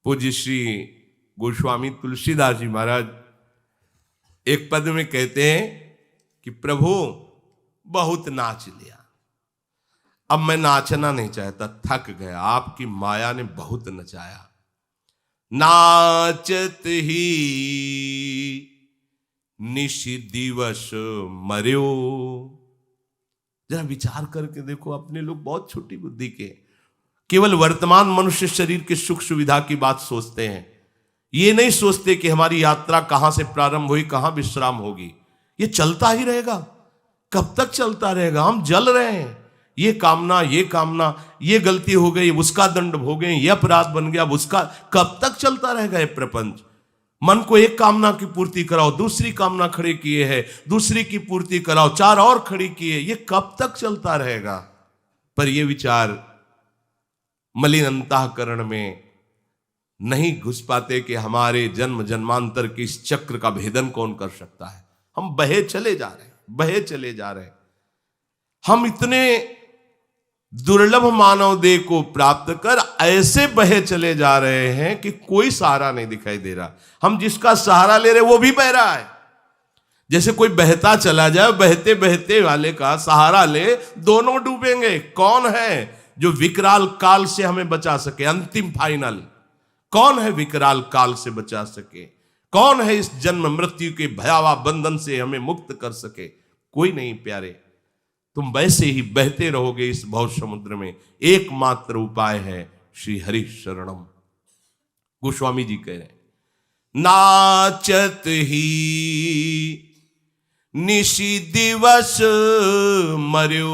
पूज्य श्री गोस्वामी तुलसीदास जी महाराज एक पद में कहते हैं कि प्रभु बहुत नाच लिया, अब मैं नाचना नहीं चाहता, थक गया, आपकी माया ने बहुत नचाया। नाचत ही निशि दिवस मर्यो। जरा विचार करके देखो, अपने लोग बहुत छोटी बुद्धि के, केवल वर्तमान मनुष्य शरीर के सुख सुविधा की बात सोचते हैं। ये नहीं सोचते कि हमारी यात्रा कहां से प्रारंभ हुई, कहां विश्राम होगी। ये चलता ही रहेगा, कब तक चलता रहेगा? हम जल रहे हैं, ये कामना, ये गलती हो गई, उसका दंड भोगे, ये अपराध बन गया, उसका, कब तक चलता रहेगा ये प्रपंच? मन को एक कामना की पूर्ति कराओ, दूसरी कामना खड़ी किए है, दूसरी की पूर्ति कराओ, चार और खड़ी किए, ये कब तक चलता रहेगा? पर ये विचार मलिन अंतःकरण में नहीं घुस पाते कि हमारे जन्म जन्मांतर के इस चक्र का भेदन कौन कर सकता है। हम बहे चले जा रहे हैं, बहे चले जा रहे हैं। हम इतने दुर्लभ मानव देह को प्राप्त कर ऐसे बहे चले जा रहे हैं कि कोई सहारा नहीं दिखाई दे रहा। हम जिसका सहारा ले रहे वो भी बह रहा है। जैसे कोई बहता चला जाए, बहते बहते वाले का सहारा ले, दोनों डूबेंगे। कौन है जो विकराल काल से हमें बचा सके? अंतिम फाइनल कौन है विकराल काल से बचा सके? कौन है इस जन्म मृत्यु के भयावह बंधन से हमें मुक्त कर सके? कोई नहीं प्यारे। तुम वैसे ही बहते रहोगे इस भव समुद्र में। एकमात्र उपाय है श्री हरि शरणम। गोस्वामी जी कह रहे हैं, नाचत ही निशि दिवस मर्यो।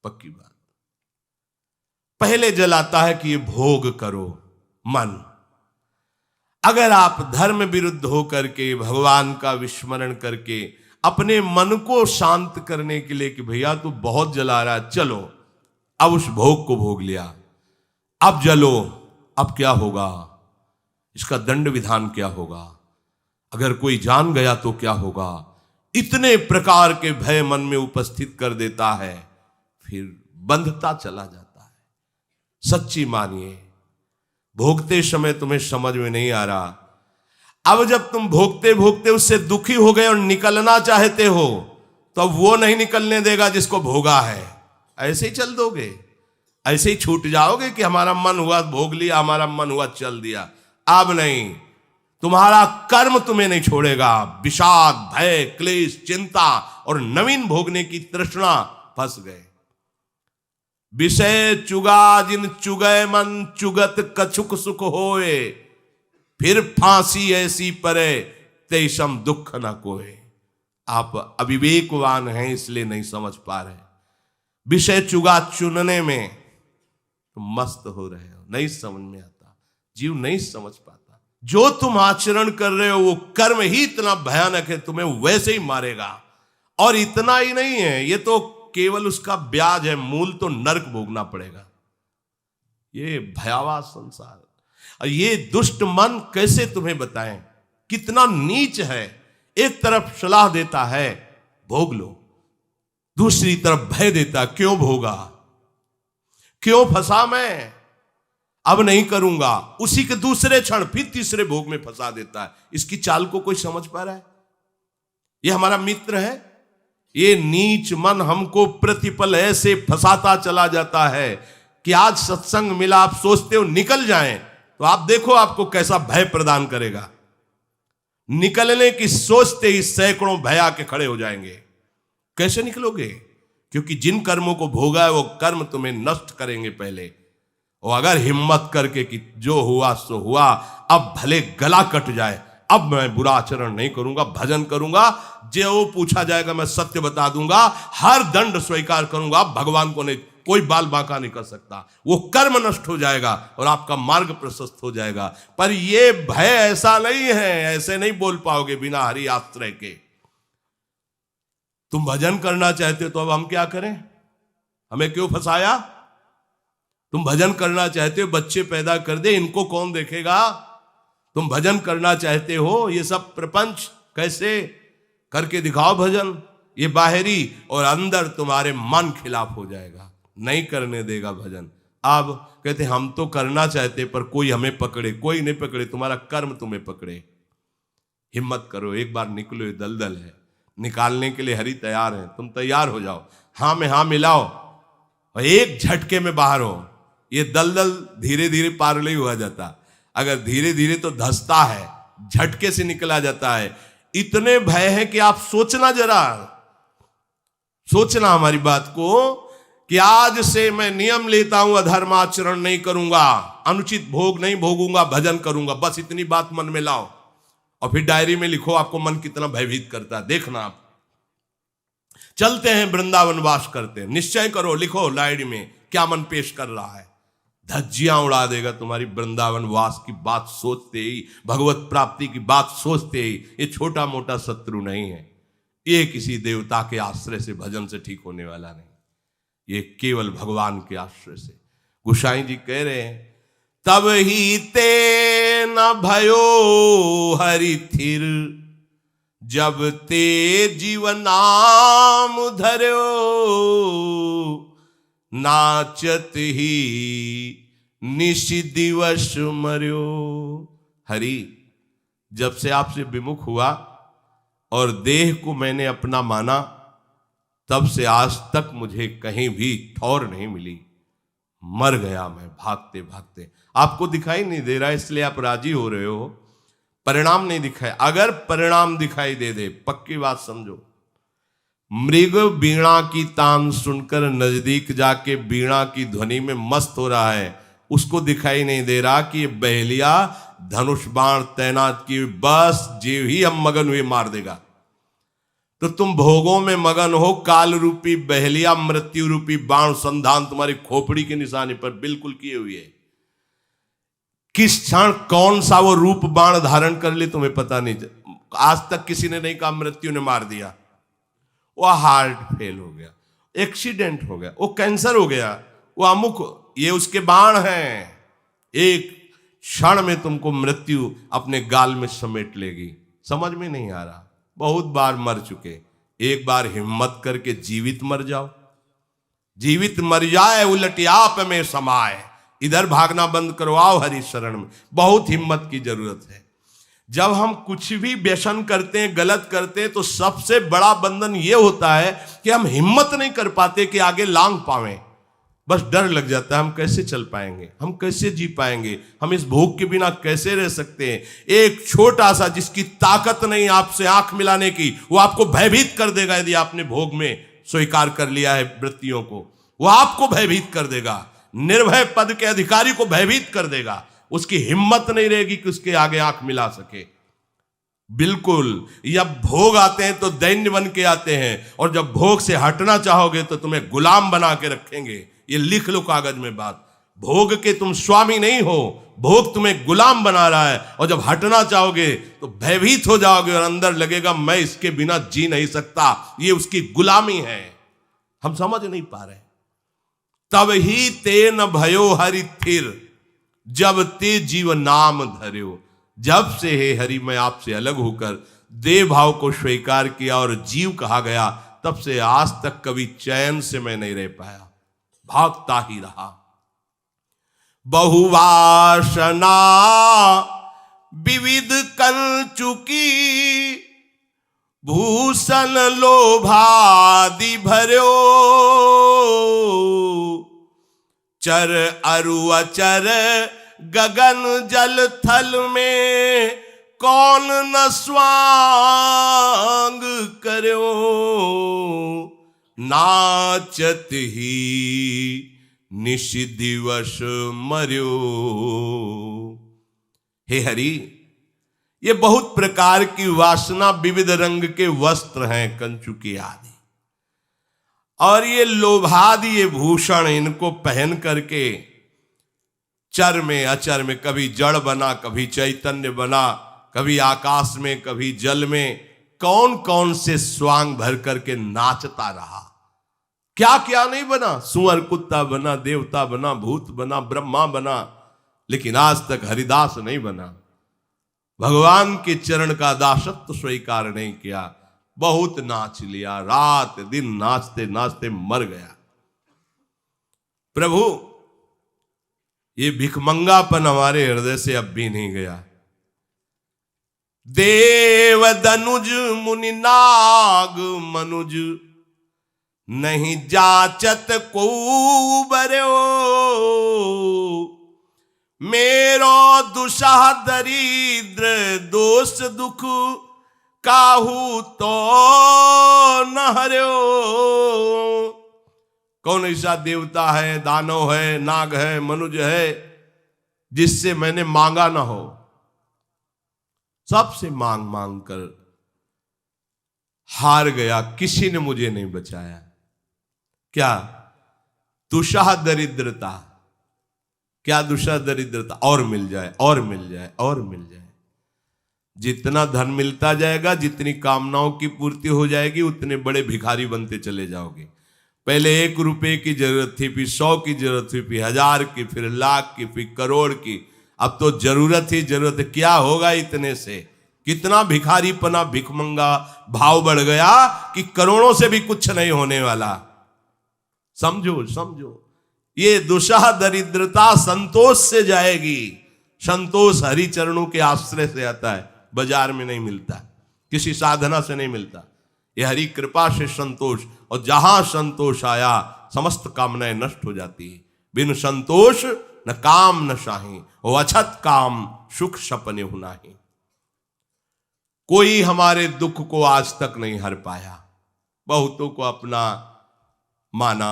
पक्की बात। पहले जलाता है कि ये भोग करो मन। अगर आप धर्म विरुद्ध होकर के, भगवान का विस्मरण करके, अपने मन को शांत करने के लिए कि भैया तू बहुत जला रहा है, चलो अब उस भोग को भोग लिया, अब जलो, अब क्या होगा, इसका दंड विधान क्या होगा, अगर कोई जान गया तो क्या होगा, इतने प्रकार के भय मन में उपस्थित कर देता है, फिर बंधता चला जाता है। सच्ची मानिए, भोगते समय तुम्हें समझ में नहीं आ रहा, अब जब तुम भोगते भोगते उससे दुखी हो गए और निकलना चाहते हो, तो अब वो नहीं निकलने देगा जिसको भोगा है। ऐसे ही चल दोगे, ऐसे ही छूट जाओगे कि हमारा मन हुआ भोग लिया, हमारा मन हुआ चल दिया। अब नहीं, तुम्हारा कर्म तुम्हें नहीं छोड़ेगा। विषाद, भय, क्लेश, चिंता और नवीन भोगने की तृष्णा फंस गए। विषय चुगा जिन चुगय मन, चुगत कछुक सुख होए, फिर फांसी ऐसी परे तेषम दुख न कोए। आप अविवेकवान हैं इसलिए नहीं समझ पा रहे। विषय चुगा चुनने में तुम मस्त हो रहे हो, नहीं समझ में आता, जीव नहीं समझ पाता। जो तुम आचरण कर रहे हो वो कर्म ही इतना भयानक है, तुम्हें वैसे ही मारेगा। और इतना ही नहीं है, ये तो केवल उसका ब्याज है, मूल तो नरक भोगना पड़ेगा। ये भयावह संसार, और ये दुष्ट मन कैसे तुम्हें बताएं कितना नीच है। एक तरफ सलाह देता है भोग लो, दूसरी तरफ भय देता, क्यों भोगा, क्यों फंसा मैं, अब नहीं करूंगा। उसी के दूसरे क्षण फिर तीसरे भोग में फंसा देता है। इसकी चाल को कोई समझ पा रहा है? ये हमारा मित्र है। ये नीच मन हमको प्रतिपल ऐसे फंसाता चला जाता है कि आज सत्संग मिला, आप सोचते हो निकल जाएं, तो आप देखो आपको कैसा भय प्रदान करेगा। निकलने की सोचते ही सैकड़ों भय आके खड़े हो जाएंगे। कैसे निकलोगे? क्योंकि जिन कर्मों को भोगा है वो कर्म तुम्हें नष्ट करेंगे पहले। और अगर हिम्मत करके कि जो हुआ सो हुआ, अब भले गला कट जाए, अब मैं बुरा आचरण नहीं करूंगा, भजन करूंगा, जो पूछा जाएगा मैं सत्य बता दूंगा, हर दंड स्वीकार करूंगा, भगवान को नहीं, कोई बाल बांका नहीं कर सकता। वो कर्म नष्ट हो जाएगा और आपका मार्ग प्रशस्त हो जाएगा। पर ये भय ऐसा नहीं है, ऐसे नहीं बोल पाओगे बिना हरि आश्रय के। तुम भजन करना चाहते हो तो अब हम क्या करें? हमें क्यों फंसाया? तुम भजन करना चाहते हो, बच्चे पैदा कर दे, इनको कौन देखेगा? तुम भजन करना चाहते हो, ये सब प्रपंच कैसे करके दिखाओ भजन। ये बाहरी और अंदर तुम्हारे मन खिलाफ हो जाएगा, नहीं करने देगा भजन। अब कहते हम तो करना चाहते पर कोई हमें पकड़े, कोई नहीं पकड़े, तुम्हारा कर्म तुम्हें पकड़े। हिम्मत करो, एक बार निकलो, ये दलदल है, निकालने के लिए हरि तैयार है, तुम तैयार हो जाओ, हाँ में हाँ मिलाओ और एक झटके में बाहर हो। ये दलदल धीरे धीरे पार नहीं हुआ जाता, अगर धीरे धीरे तो धंसता है, झटके से निकला जाता है। इतने भय है कि आप सोचना, जरा सोचना हमारी बात को कि आज से मैं नियम लेता हूं, अधर्माचरण नहीं करूंगा, अनुचित भोग नहीं भोगूंगा, भजन करूंगा, बस इतनी बात मन में लाओ और फिर डायरी में लिखो आपको मन कितना भयभीत करता है। देखना आप चलते हैं वृंदावन वास करते हैं, निश्चय करो, लिखो डायरी में क्या मन पेश कर रहा है, धज्जियां उड़ा देगा तुम्हारी वृंदावन वास की बात सोचते ही, भगवत प्राप्ति की बात सोचते ही। ये छोटा मोटा शत्रु नहीं है, ये किसी देवता के आश्रय से भजन से ठीक होने वाला नहीं, ये केवल भगवान के आश्रय से। गोसाई जी कह रहे हैं तब ही ते न भयो हरि थिर, जब ते जीवन नाम धर्यो, नाचत ही निश दिवस मर्यो। हरि, जब से आपसे विमुख हुआ और देह को मैंने अपना माना, तब से आज तक मुझे कहीं भी ठौर नहीं मिली, मर गया मैं भागते भागते। आपको दिखाई नहीं दे रहा इसलिए आप राजी हो रहे हो, परिणाम नहीं दिखाई। अगर परिणाम दिखाई दे दे, पक्की बात समझो, मृग बीणा की तान सुनकर नजदीक जाके बीणा की ध्वनि में मस्त हो रहा है, उसको दिखाई नहीं दे रहा कि ये बहेलिया धनुष बाण तैनात की, बस जो ही हम मगन हुए मार देगा। तो तुम भोगों में मगन हो, काल रूपी बहेलिया मृत्यु रूपी बाण संधान तुम्हारी खोपड़ी के निशाने पर बिल्कुल किए हुए है। किस क्षण कौन सा वो रूप बाण धारण कर ले तुम्हें पता नहीं। आज तक किसी ने नहीं कहा मृत्यु ने मार दिया, वो हार्ट फेल हो गया, एक्सीडेंट हो गया, वो कैंसर हो गया, वो अमुक, ये उसके बाण हैं। एक क्षण में तुमको मृत्यु अपने गाल में समेट लेगी, समझ में नहीं आ रहा। बहुत बार मर चुके, एक बार हिम्मत करके जीवित मर जाओ, जीवित मर जाए उलट आप में समाए। इधर भागना बंद करो, आओ हरि शरण में। बहुत हिम्मत की जरूरत है। जब हम कुछ भी व्यसन करते हैं, गलत करते हैं, तो सबसे बड़ा बंधन यह होता है कि हम हिम्मत नहीं कर पाते कि आगे लांग पावें। बस डर लग जाता है, हम कैसे चल पाएंगे, हम कैसे जी पाएंगे, हम इस भोग के बिना कैसे रह सकते हैं। एक छोटा सा जिसकी ताकत नहीं आपसे आंख मिलाने की, वो आपको भयभीत कर देगा। यदि आपने भोग में स्वीकार कर लिया है वृत्तियों को, वो आपको भयभीत कर देगा, निर्भय पद के अधिकारी को भयभीत कर देगा। उसकी हिम्मत नहीं रहेगी कि उसके आगे आंख मिला सके। बिल्कुल, जब भोग आते हैं तो दैन्य बन के आते हैं, और जब भोग से हटना चाहोगे तो तुम्हें गुलाम बना के रखेंगे। ये लिख लो कागज में बात, भोग के तुम स्वामी नहीं हो, भोग तुम्हें गुलाम बना रहा है। और जब हटना चाहोगे तो भयभीत हो जाओगे और अंदर लगेगा मैं इसके बिना जी नहीं सकता। ये उसकी गुलामी है, हम समझ नहीं पा रहे। तब ही ते न भयो हरि थिर, जब ते जीव नाम धर्यो। जब से हे हरि मैं आपसे अलग होकर देव भाव को स्वीकार किया और जीव कहा गया, तब से आज तक कभी चैन से मैं नहीं रह पाया, भागता ही रहा। बहुवासना विविध कंचुकी, भूषण लोभादि भर्यो। चर अरु अचर गगन जल थल में, कौन न स्वांग कर्यो। नाचत ही निश दिवस मर्यो। हे हरि, ये बहुत प्रकार की वासना, विविध रंग के वस्त्र हैं कंचुकी आदि, और ये लोभादि ये भूषण, इनको पहन करके चर में अचर में, कभी जड़ बना, कभी चैतन्य बना, कभी आकाश में, कभी जल में, कौन कौन से स्वांग भर करके नाचता रहा। क्या क्या नहीं बना, सुअर कुत्ता बना, देवता बना, भूत बना, ब्रह्मा बना, लेकिन आज तक हरिदास नहीं बना। भगवान के चरण का दासत्व स्वीकार नहीं किया। बहुत नाच लिया, रात दिन नाचते नाचते मर गया। प्रभु ये भिखमंगापन हमारे हृदय से अब भी नहीं गया। देव दनुज मुनि नाग मनुज नहीं जाचत को बर्यो, मेरो दुषा दरिद्र दोष दुख काहू तो न हर्यो। कौन ऐसा देवता है, दानव है, नाग है, मनुज है जिससे मैंने मांगा ना हो? सबसे मांग मांग कर हार गया, किसी ने मुझे नहीं बचाया। क्या दुषा दरिद्रता, क्या दुषा दरिद्रता? और मिल जाए, और मिल जाए, और मिल जाए। जितना धन मिलता जाएगा, जितनी कामनाओं की पूर्ति हो जाएगी, उतने बड़े भिखारी बनते चले जाओगे। पहले 1 रुपए की जरूरत थी, फिर 100 की जरूरत थी, फिर 1000 की, फिर लाख की, फिर करोड़ की। अब तो जरूरत ही जरूरत है। क्या होगा इतने से? कितना भिखारीपना, भिखमंगा भाव बढ़ गया कि करोड़ों से भी कुछ नहीं होने वाला। समझो समझो, ये दुषा दरिद्रता संतोष से जाएगी। संतोष हरि चरणों के आश्रय से आता है, बाजार में नहीं मिलता, किसी साधना से नहीं मिलता। ये हरि कृपा से संतोष, और जहां संतोष आया समस्त कामनाएं नष्ट हो जाती है। बिन संतोष न काम न शाही, वो अछत काम सुख सपने होना ही। कोई हमारे दुख को आज तक नहीं हर पाया। बहुतों को अपना माना,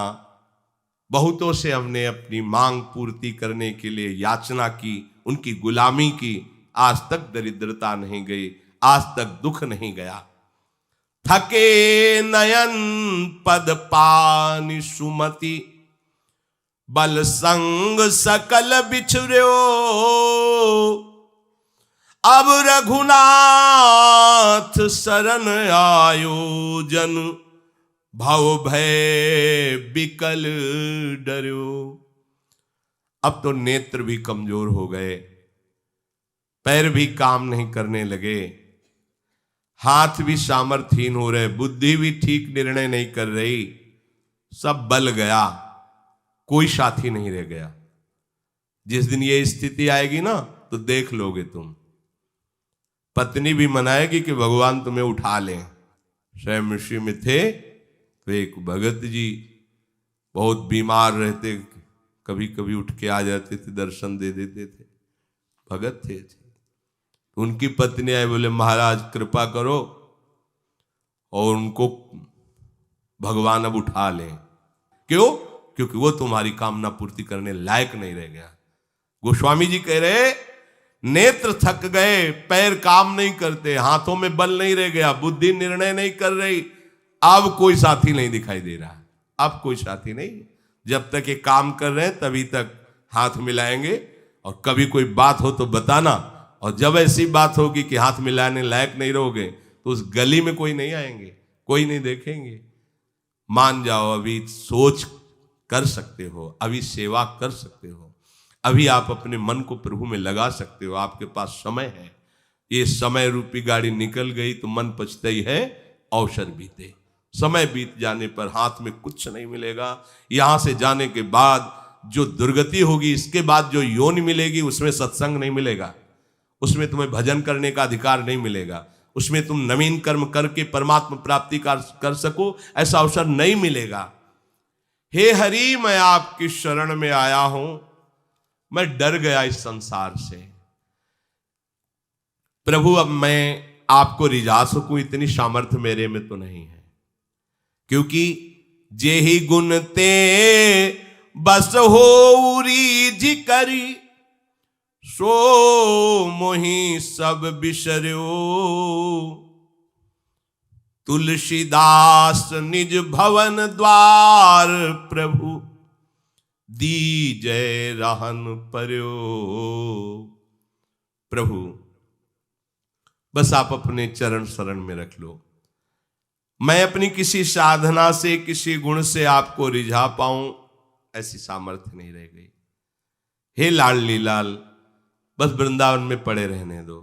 बहुतों से हमने अपनी मांग पूर्ति करने के लिए याचना की, उनकी गुलामी की। आज तक दरिद्रता नहीं गई, आज तक दुख नहीं गया। थके नयन पद पानि सुमति, बल संग सकल बिछुर्यो। अब रघुनाथ शरण आयो जन, भव भय बिकल डर्यो। अब तो नेत्र भी कमजोर हो गए, पैर भी काम नहीं करने लगे, हाथ भी सामर्थ्यहीन हो रहे, बुद्धि भी ठीक निर्णय नहीं कर रही। सब बल गया, कोई साथी नहीं रह गया। जिस दिन ये स्थिति आएगी ना, तो देख लोगे तुम। पत्नी भी मनाएगी कि भगवान तुम्हें उठा लें। स्वयं ऋषि में थे तो एक भगत जी बहुत बीमार रहते, कभी कभी उठ के आ जाते थे, दर्शन दे देते थे। भगत थे। उनकी पत्नी आए, बोले महाराज कृपा करो और उनको भगवान अब उठा लें। क्यों? क्योंकि वो तुम्हारी कामना पूर्ति करने लायक नहीं रह गया। गोस्वामी जी कह रहे, नेत्र थक गए, पैर काम नहीं करते, हाथों में बल नहीं रह गया, बुद्धि निर्णय नहीं कर रही। अब कोई साथी नहीं दिखाई दे रहा, अब कोई साथी नहीं। जब तक ये काम कर रहे हैं तभी तक हाथ मिलाएंगे, और कभी कोई बात हो तो बताना। और जब ऐसी बात होगी कि हाथ मिलाने लायक नहीं रहोगे, तो उस गली में कोई नहीं आएंगे, कोई नहीं देखेंगे। मान जाओ, अभी सोच कर सकते हो, अभी सेवा कर सकते हो, अभी आप अपने मन को प्रभु में लगा सकते हो। आपके पास समय है। ये समय रूपी गाड़ी निकल गई तो मन पछता ही है, अवसर बीते। समय बीत जाने पर हाथ में कुछ नहीं मिलेगा। यहां से जाने के बाद जो दुर्गति होगी, इसके बाद जो योनि मिलेगी, उसमें सत्संग नहीं मिलेगा, उसमें तुम्हें भजन करने का अधिकार नहीं मिलेगा, उसमें तुम नवीन कर्म करके परमात्मा प्राप्ति कर सको, ऐसा अवसर नहीं मिलेगा। हे हरि, मैं आपकी शरण में आया हूं, मैं डर गया इस संसार से। प्रभु, अब मैं आपको रिझा सकूं इतनी सामर्थ्य मेरे में तो नहीं है, क्योंकि जे ही गुण ते बस हो रीझ करी, सो मोहि सब बिसर्यो। तुलसीदास निज भवन द्वार, प्रभु दीजय रहन पर्यो। प्रभु, बस आप अपने चरण शरण में रख लो। मैं अपनी किसी साधना से, किसी गुण से आपको रिझा पाऊं, ऐसी सामर्थ्य नहीं रह गई। हे लाडली लाल, बस वृंदावन में पड़े रहने दो,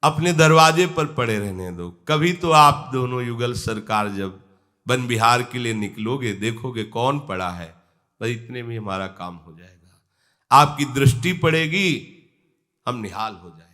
अपने दरवाजे पर पड़े रहने दो। कभी तो आप दोनों युगल सरकार जब वन विहार के लिए निकलोगे, देखोगे कौन पड़ा है, बस इतने में हमारा काम हो जाएगा। आपकी दृष्टि पड़ेगी, हम निहाल हो जाएंगे।